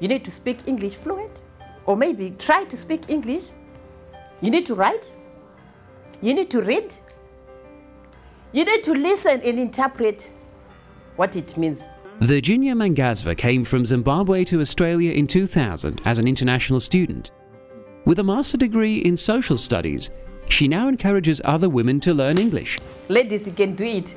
You need to speak English fluent, or maybe try to speak English. You need to write. You need to read. You need to listen and interpret what it means. Virginia Mangazva came from Zimbabwe to Australia in 2000 as an international student. With a master's degree in social studies, she now encourages other women to learn English. Ladies, you can do it.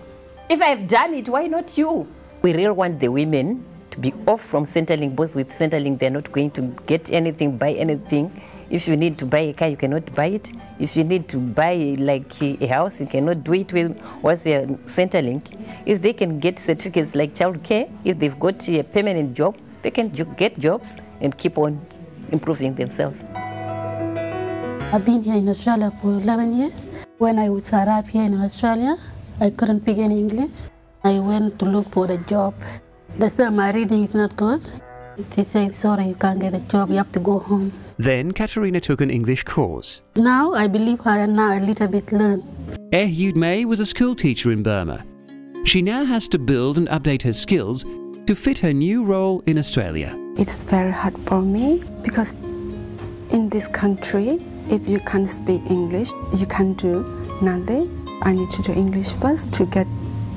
If I've done it, why not you? We really want the women to be off from Centrelink, because with Centrelink they're not going to get anything, buy anything. If you need to buy a car, you cannot buy it. If you need to buy like a house, you cannot do it with what's the Centrelink. If they can get certificates like childcare, if they've got a permanent job, they can get jobs and keep on improving themselves. I've been here in Australia for 11 years. When I arrived here in Australia, I couldn't speak any English. I went to look for a job. They said my reading is not good. They said, sorry, you can't get a job, you have to go home. Then Katerina took an English course. Now I believe I now a little bit learn. Ehud May was a school teacher in Burma. She now has to build and update her skills to fit her new role in Australia. It's very hard for me because in this country, if you can't speak English, you can't do nothing. I need to do English first to get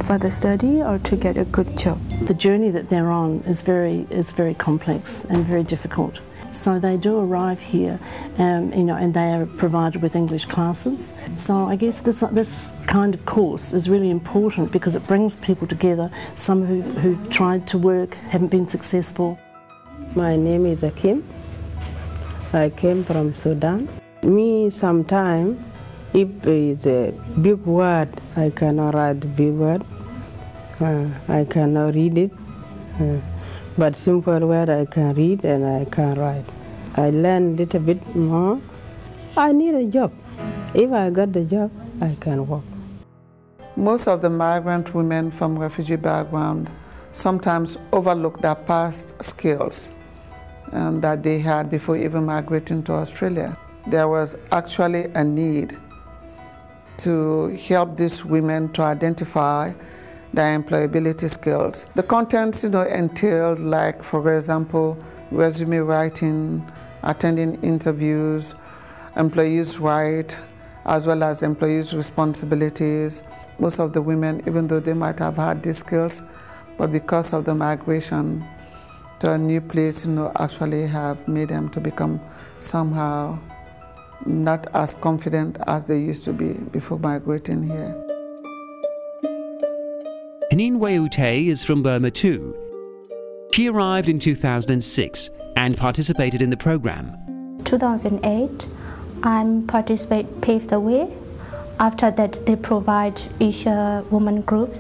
further study or to get a good job. The journey that they're on is very complex and very difficult. So they do arrive here, and they are provided with English classes. So I guess this kind of course is really important because it brings people together, some who've tried to work, haven't been successful. My name is Akim. I came from Sudan. Me, sometimes, if it's a big word, I cannot write the big word. I cannot read it. But simple word I can read and I can write. I learn a little bit more. I need a job. If I got the job, I can work. Most of the migrant women from refugee background sometimes overlook their past skills that they had before even migrating to Australia. There was actually a need to help these women to identify their employability skills. The content, entailed, like, for example, resume writing, attending interviews, employees' rights, as well as employees' responsibilities. Most of the women, even though they might have had these skills, but because of the migration to a new place, actually have made them to become somehow not as confident as they used to be before migrating here. Henin Weute is from Burma too. She arrived in 2006 and participated in the program. 2008, I paved the way. After that, they provide each woman group.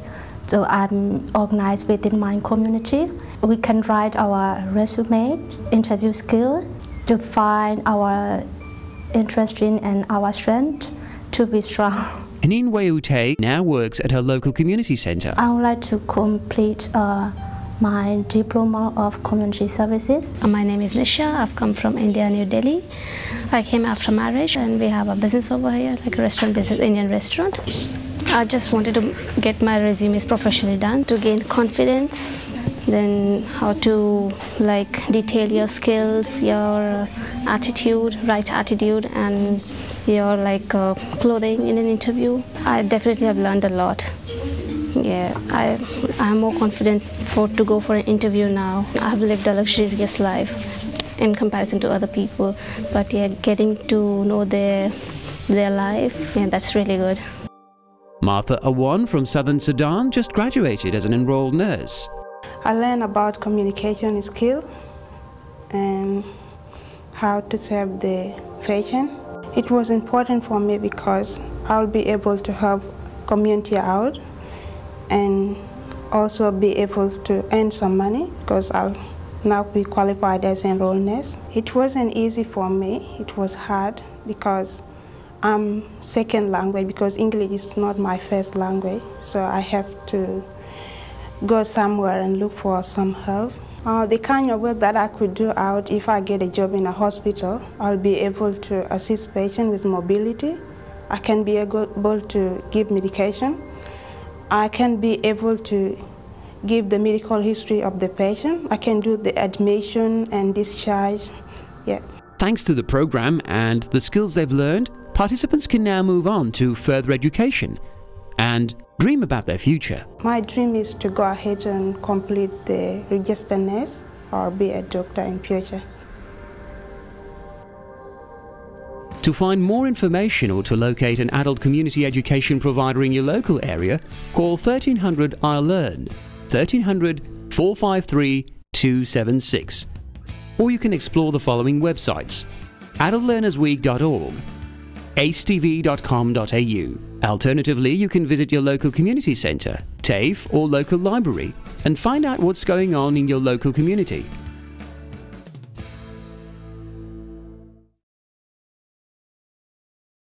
So I'm organized within my community. We can write our resume, interview skill, to find our interest in and our strength to be strong. Henin Weute now works at her local community centre. I would like to complete my diploma of community services. My name is Nisha. I've come from India, New Delhi. I came after marriage and we have a business over here, like a restaurant business, Indian restaurant. I just wanted to get my resumes professionally done to gain confidence, then how to detail your skills, your attitude, right attitude, and your clothing in an interview. I definitely have learned a lot. Yeah, I'm more confident to go for an interview now. I've lived a luxurious life in comparison to other people, but yeah, getting to know their life, yeah, that's really good. Martha Awan from Southern Sudan just graduated as an enrolled nurse. I learned about communication skill and how to serve the patient. It was important for me because I'll be able to help community out and also be able to earn some money because I'll now be qualified as an enrolled nurse. It wasn't easy for me. It was hard because I'm second language, because English is not my first language, so I have to go somewhere and look for some help. The kind of work that I could do out, if I get a job in a hospital, I'll be able to assist patients with mobility. I can be able to give medication. I can be able to give the medical history of the patient. I can do the admission and discharge. Yeah. Thanks to the program and the skills they've learned, participants can now move on to further education and dream about their future. My dream is to go ahead and complete the registered nurse or be a doctor in future. To find more information or to locate an adult community education provider in your local area, call 1300 ILEARN, 1300 453 276. Or you can explore the following websites: adultlearnersweek.org, acetv.com.au. Alternatively, you can visit your local community centre, TAFE or local library and find out what's going on in your local community.